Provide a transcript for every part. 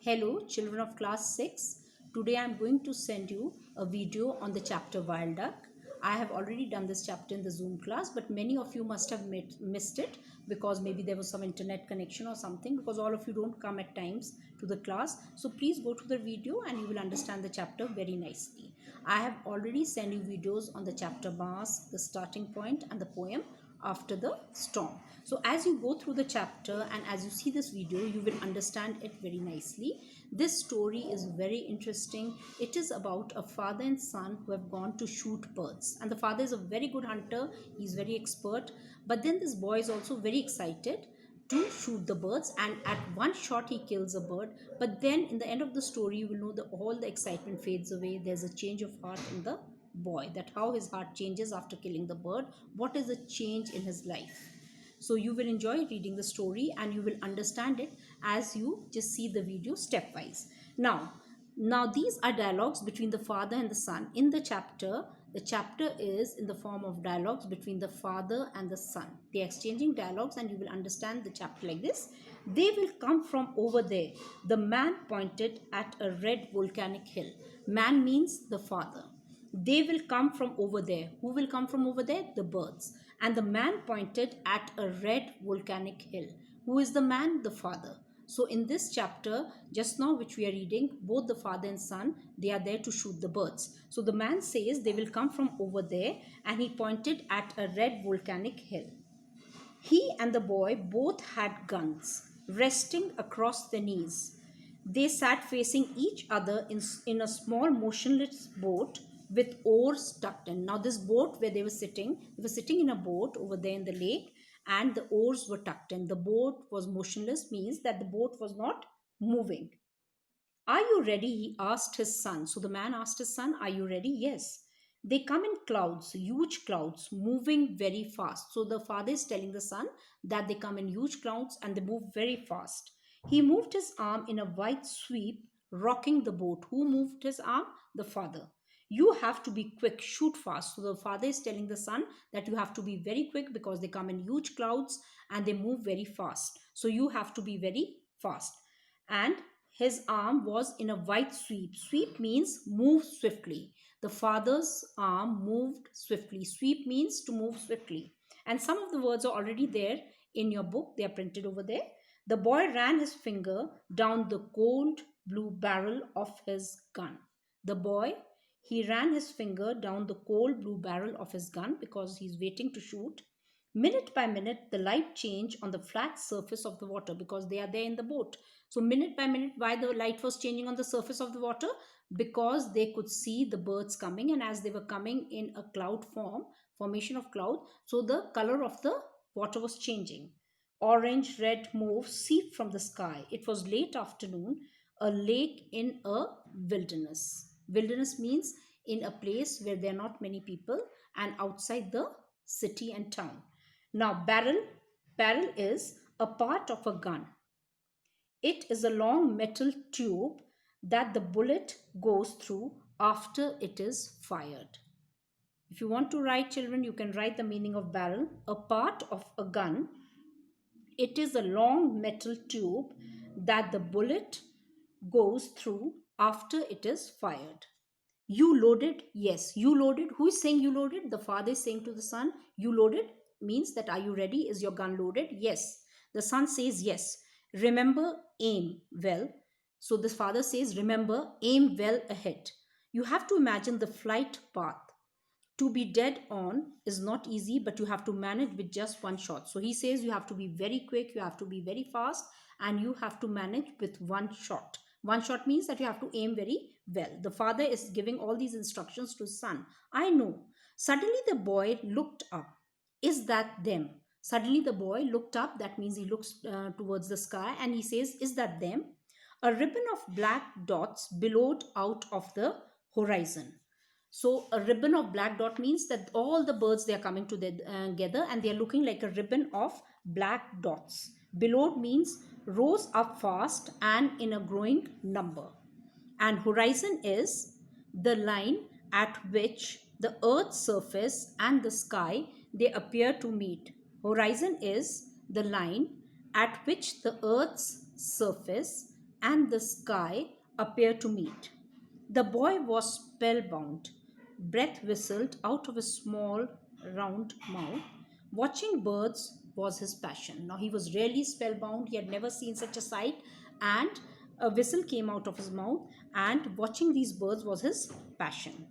Hello, children of class 6. Today I am going to send you a video on the chapter Wild Duck. I have already done this chapter in the Zoom class, but many of you must have missed it because maybe there was some internet connection or something, because all of you don't come at times to the class. So please go to the video and you will understand the chapter very nicely. I have already sent you videos on the chapter Mask, the starting point, and the poem After the Storm. So as you go through the chapter and as you see this video, you will understand it very nicely. This story is very interesting. It is about a father and son who have gone to shoot birds, and the father is a very good hunter. He's very expert, but then this boy is also very excited to shoot the birds, and at one shot he kills a bird. But then in the end of the story, you will know that all the excitement fades away. There's a change of heart in the boy, that how his heart changes after killing the bird, what is the change in his life. So you will enjoy reading the story and you will understand it as you just see the video stepwise. Now these are dialogues between the father and the son in the chapter. The chapter is in the form of dialogues between the father and the son. They are exchanging dialogues and you will understand the chapter like this. They will come from over there. The man pointed at a red volcanic hill. Man means the father. They will come from over there. Who will come from over there? The birds. And the man pointed at a red volcanic hill. Who is the man? The father. So in this chapter, just now which we are reading, both the father and son, they are there to shoot the birds. So the man says they will come from over there, and he pointed at a red volcanic hill. He and the boy both had guns resting across their knees. They sat facing each other in a small motionless boat with oars tucked in. Now this boat where they were sitting in a boat over there in the lake, and the oars were tucked in. The boat was motionless, means that the boat was not moving. Are you ready? He asked his son. So the man asked his son, are you ready? Yes. They come in clouds, huge clouds, moving very fast. So the father is telling the son that they come in huge clouds and they move very fast. He moved his arm in a wide sweep, rocking the boat. Who moved his arm? The father. You have to be quick, shoot fast. So the father is telling the son that you have to be very quick because they come in huge clouds and they move very fast. So you have to be very fast. And his arm was in a wide sweep. Sweep means move swiftly. The father's arm moved swiftly. Sweep means to move swiftly. And some of the words are already there in your book. They are printed over there. The boy ran his finger down the cold blue barrel of his gun. The boy, he ran his finger down the cold blue barrel of his gun because he's waiting to shoot. Minute by minute, the light changed on the flat surface of the water because they are there in the boat. So minute by minute, why the light was changing on the surface of the water? Because they could see the birds coming, and as they were coming in a cloud formation of cloud, so the color of the water was changing. Orange, red, mauve seeped from the sky. It was late afternoon, a lake in a wilderness. Wilderness means in a place where there are not many people and outside the city and town. Now barrel is a part of a gun. It is a long metal tube that the bullet goes through after it is fired. If you want to write, children, you can write the meaning of barrel. A part of a gun. It is a long metal tube that the bullet goes through after it is fired. You loaded? Yes, you loaded. Who is saying you loaded? The father is saying to the son, you loaded means that are you ready? Is your gun loaded? Yes. The son says yes. Remember, aim well. So the father says, remember, aim well ahead. You have to imagine the flight path. To be dead on is not easy, but you have to manage with just one shot. So he says you have to be very quick, you have to be very fast, and you have to manage with one shot. One shot means that you have to aim very well. The father is giving all these instructions to his son. I know. Suddenly the boy looked up. Is that them? Suddenly the boy looked up. That means he looks towards the sky and he says, is that them? A ribbon of black dots billowed out of the horizon. So a ribbon of black dot means that all the birds, they are coming together and they are looking like a ribbon of black dots. Billowed means rose up fast and in a growing number. And horizon is the line at which the earth's surface and the sky, they appear to meet. Horizon is the line at which the earth's surface and the sky appear to meet. The boy was spellbound. Breath whistled out of his small, round mouth. Watching birds was his passion. Now he was really spellbound. He had never seen such a sight, and a whistle came out of his mouth, and watching these birds was his passion.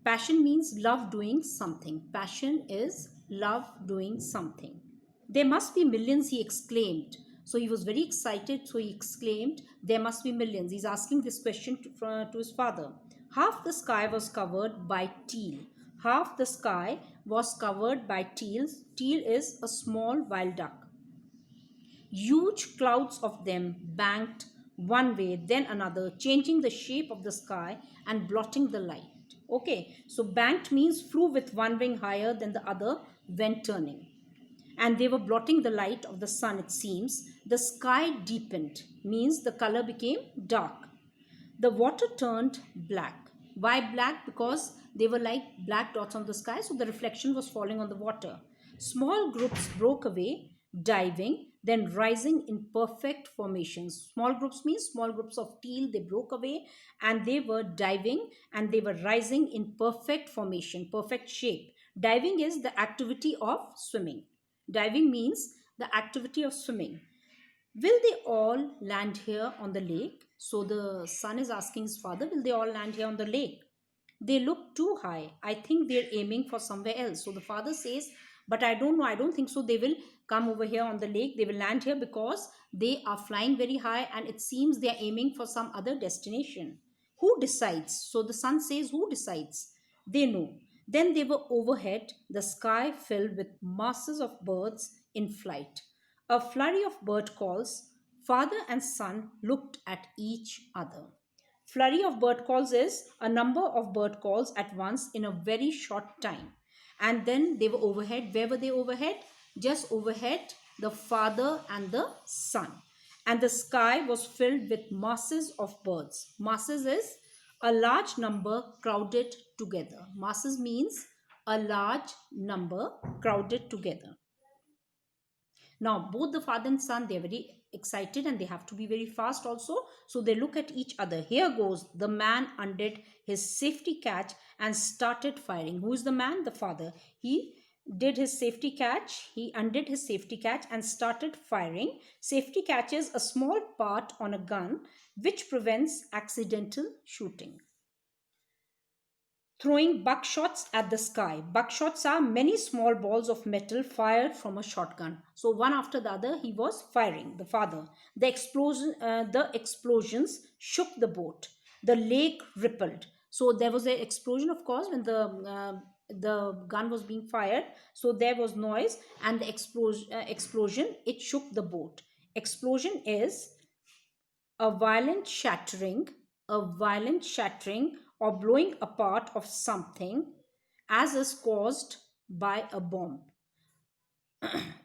Passion means love doing something. Passion is love doing something. There must be millions, he exclaimed. So he was very excited. So he exclaimed, there must be millions. He's asking this question to his father. Half the sky was covered by teal. Half the sky was covered by teals. Teal is a small wild duck. Huge clouds of them banked one way, then another, changing the shape of the sky and blotting the light. Okay, so banked means flew with one wing higher than the other when turning. And they were blotting the light of the sun, it seems. The sky deepened, means the color became dark. The water turned black. Why black? Because they were like black dots on the sky, so the reflection was falling on the water. Small groups broke away, diving, then rising in perfect formations. Small groups means small groups of teal, they broke away and they were diving and they were rising in perfect formation, perfect shape. Diving is the activity of swimming. Diving means the activity of swimming. Will they all land here on the lake? So the son is asking his father, will they all land here on the lake? They look too high. I think they're aiming for somewhere else. So the father says, but I don't know. I don't think so. They will come over here on the lake. They will land here because they are flying very high and it seems they are aiming for some other destination. Who decides? So the son says, who decides? They know. Then they were overhead, the sky filled with masses of birds in flight. A flurry of bird calls. Father and son looked at each other. Flurry of bird calls is a number of bird calls at once in a very short time. And then they were overhead. Where were they overhead? Just overhead, the father and the son. And the sky was filled with masses of birds. Masses is a large number crowded together. Masses means a large number crowded together. Now, both the father and son, they're very excited and they have to be very fast also. So they look at each other. Here goes. The man undid his safety catch and started firing. Who is the man? The father. He did his safety catch. He undid his safety catch and started firing. Safety catch is a small part on a gun which prevents accidental shooting. Throwing buckshots at the sky. Buckshots are many small balls of metal fired from a shotgun. So one after the other, he was firing, the father. The explosions shook the boat. The lake rippled. So there was an explosion, of course, when the gun was being fired. So there was noise, and the explosion, it shook the boat. Explosion is a violent shattering or blowing apart of something as is caused by a bomb.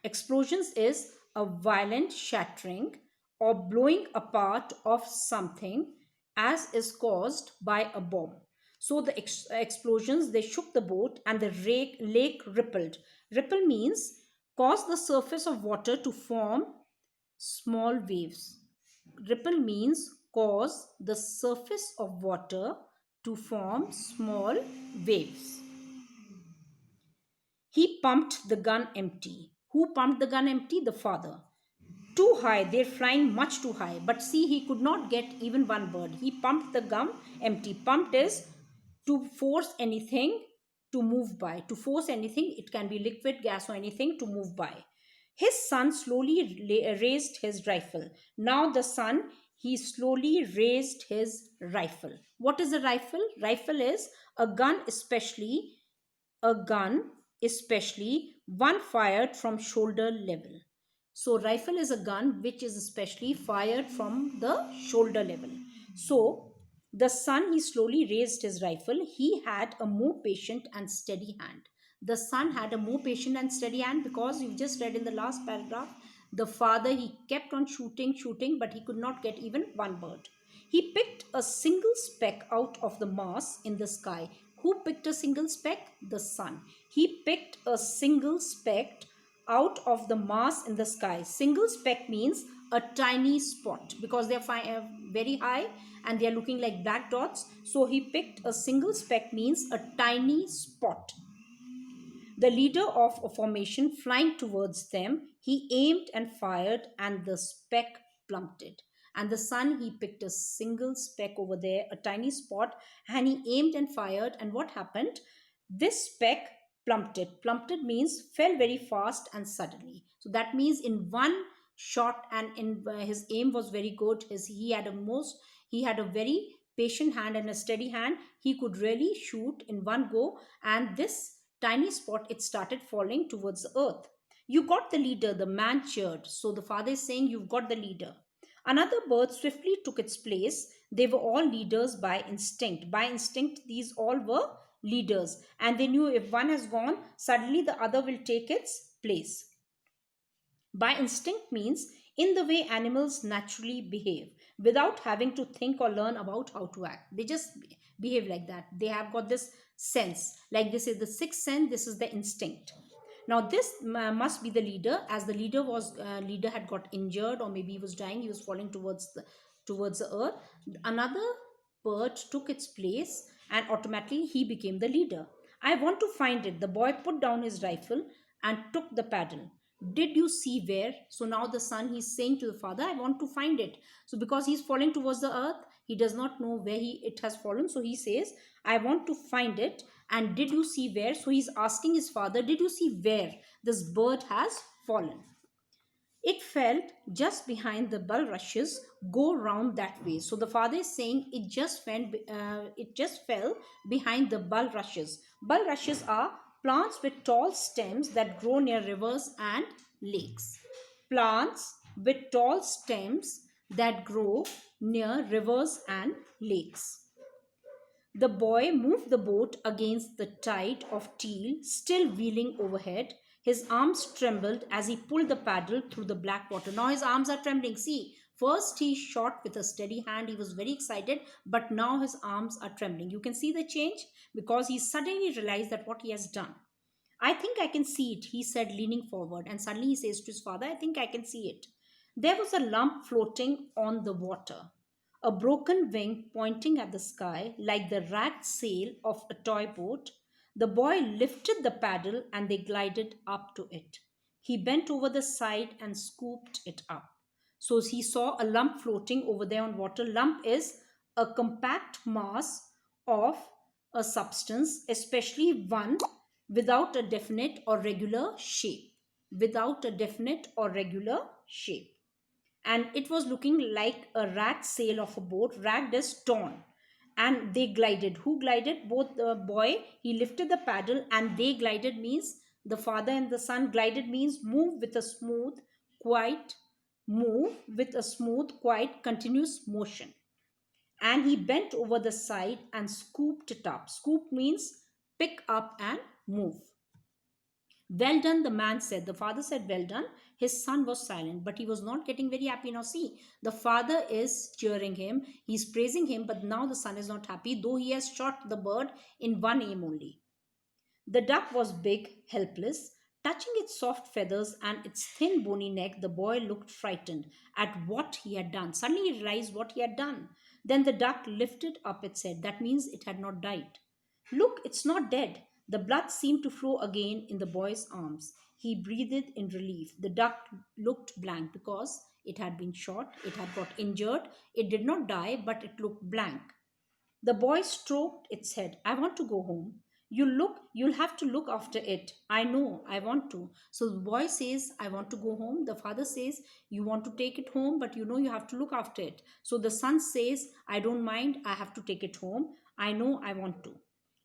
Explosions is a violent shattering or blowing apart of something as is caused by a bomb. So the explosions, they shook the boat and the lake rippled. Ripple means cause the surface of water to form small waves. Ripple means cause the surface of water to form small waves. He pumped the gun empty. Who pumped the gun empty? The father. Too high, they're flying much too high. But see, he could not get even one bird. He pumped the gun empty. Pumped is to force anything to move by. To force anything, it can be liquid, gas, or anything to move by. His son slowly raised his rifle. Now the son, he slowly raised his rifle. What is a rifle? Rifle is a gun, a gun, especially one fired from shoulder level. So rifle is a gun which is especially fired from the shoulder level. So the son, he slowly raised his rifle. He had a more patient and steady hand. The son had a more patient and steady hand because you just read in the last paragraph, the father, he kept on shooting, but he could not get even one bird. He picked a single speck out of the mass in the sky. Who picked a single speck? The sun. He picked a single speck out of the mass in the sky. Single speck means a tiny spot, because they're very high and they're looking like black dots. So he picked a single speck means a tiny spot. The leader of a formation flying towards them, he aimed and fired, and the speck plummeted. And the sun, he picked a single speck over there, a tiny spot, and he aimed and fired. And what happened? This speck plummeted. Plummeted means fell very fast and suddenly. So that means in one shot, and in his aim was very good. He had a very patient hand and a steady hand. He could really shoot in one go, and this tiny spot, it started falling towards the earth. You got the leader, the man cheered. So the father is saying, you've got the leader. Another bird swiftly took its place. They were all leaders by instinct. By instinct, these all were leaders, and they knew if one has gone, suddenly the other will take its place. By instinct means in the way animals naturally behave without having to think or learn about how to act. They just behave like that. They have got this sense. Like this is the sixth sense, this is the instinct. Now this must be the leader, as the leader had got injured, or maybe he was dying, he was falling towards the earth. Another bird took its place, and automatically he became the leader. I want to find it. The boy put down his rifle and took the paddle. Did you see where? So now the son, he's saying to the father, I want to find it. So because he's falling towards the earth, he does not know where it has fallen. So he says, I want to find it. And did you see where? So he's asking his father, did you see where this bird has fallen? It fell just behind the bulrushes. Go round that way. So the father is saying it just fell behind the bulrushes. Bulrushes are plants with tall stems that grow near rivers and lakes. Plants with tall stems that grow near rivers and lakes. The boy moved the boat against the tide of teal, still wheeling overhead. His arms trembled as he pulled the paddle through the black water. Now his arms are trembling. See, first he shot with a steady hand. He was very excited, but now his arms are trembling. You can see the change because he suddenly realized that what he has done. I think I can see it, he said, leaning forward. And suddenly he says to his father, I think I can see it. There was a lump floating on the water, a broken wing pointing at the sky like the ragged sail of a toy boat. The boy lifted the paddle and they glided up to it. He bent over the side and scooped it up. So he saw a lump floating over there on water. Lump is a compact mass of a substance, especially one without a definite or regular shape. Without a definite or regular shape. And it was looking like a ragged sail of a boat. Ragged is torn. And they glided. Who glided? Both the boy, he lifted the paddle, and they glided means the father and the son. Glided means move with a smooth, quiet, continuous motion. And he bent over the side and scooped it up. Scoop means pick up and move. Well done, the man said. The father said, well done. His son was silent, but he was not getting very happy. Now, see, the father is cheering him, he's praising him, but now the son is not happy, though he has shot the bird in one aim only. The duck was big, helpless. Touching its soft feathers and its thin bony neck, the boy looked frightened at what he had done. Suddenly he realized what he had done. Then the duck lifted up its head. That means it had not died. Look, it's not dead. The blood seemed to flow again in the boy's arms. He breathed in relief. The duck looked blank because it had been shot, it had got injured. It did not die, but it looked blank. The boy stroked its head. I want to go home. You'll have to look after it. I know, I want to. So the boy says, I want to go home. The father says, you want to take it home, but you know you have to look after it. So the son says, I don't mind, I have to take it home. I know I want to.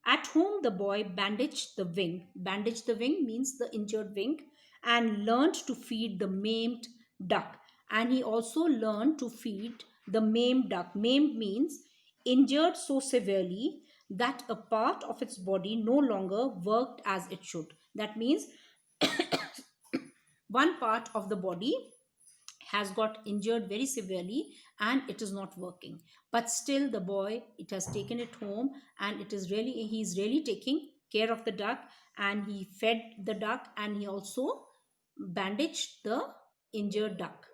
At home, the boy bandaged the wing. Bandaged the wing means the injured wing, and learned to feed the maimed duck. And he also learned to feed the maimed duck. Maimed means injured so severely that a part of its body no longer worked as it should. That means one part of the body has got injured very severely and it is not working, but still the boy, it has taken it home, and he's really taking care of the duck, and he fed the duck, and he also bandaged the injured duck.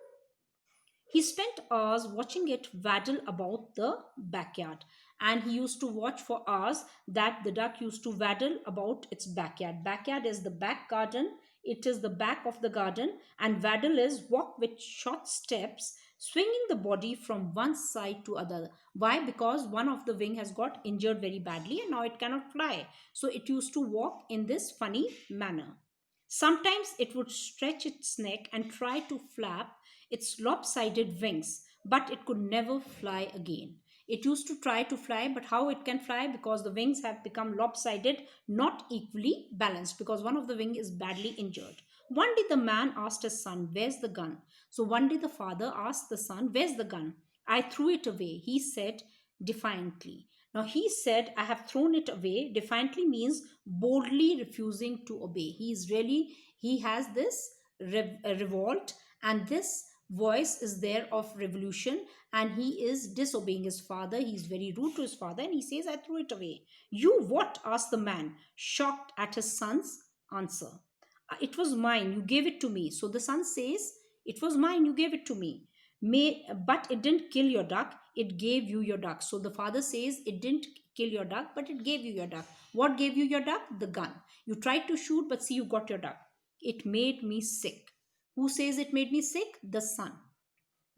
He spent hours watching it waddle about the backyard. And he used to watch for hours that the duck used to waddle about its backyard. Backyard is the back garden, it is the back of the garden, and waddle is walk with short steps, swinging the body from one side to other. Why? Because one of the wing has got injured very badly and now it cannot fly. So it used to walk in this funny manner. Sometimes it would stretch its neck and try to flap its lopsided wings, but it could never fly again. It used to try to fly, but how it can fly? Because the wings have become lopsided, not equally balanced, because one of the wing is badly injured. One day the man asked his son, "Where's the gun?" So one day the father asked the son, "Where's the gun?" "I threw it away," he said defiantly. Now he said, "I have thrown it away." Defiantly means boldly refusing to obey. He has this revolt, and this voice is there of revolution, and he is disobeying his father. He is very rude to his father, and he says, "I threw it away." "You what?" asked the man, shocked at his son's answer. "It was mine. You gave it to me." So the son says, "It was mine. You gave it to me. But it didn't kill your duck. It gave you your duck." So the father says, "It didn't kill your duck, but it gave you your duck." What gave you your duck? The gun. You tried to shoot, but see, you got your duck. "It made me sick." Who says it made me sick? The son.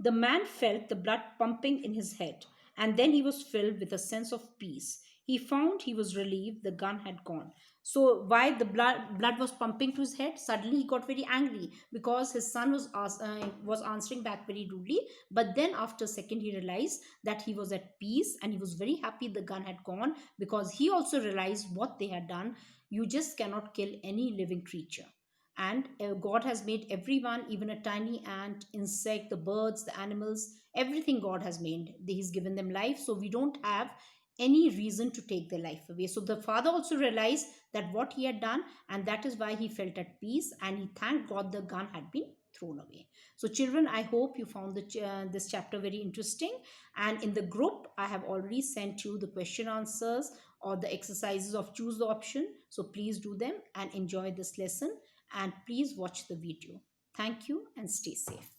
The man felt the blood pumping in his head, and then he was filled with a sense of peace. He found he was relieved the gun had gone. So, why the blood was pumping to his head? Suddenly, he got very angry because his son was answering back very rudely. But then, after a second, he realized that he was at peace and he was very happy the gun had gone, because he also realized what they had done. You just cannot kill any living creature, and God has made everyone, even a tiny ant, insect, the birds, the animals, everything God has made. He's given them life, so we don't have any reason to take their life away. So the father also realized that what he had done, and that is why he felt at peace, and he thanked God the gun had been thrown away. So children, I hope you found this chapter very interesting, and in the group I have already sent you the question answers or the exercises of choose the option. So please do them and enjoy this lesson, and please watch the video. Thank you and stay safe.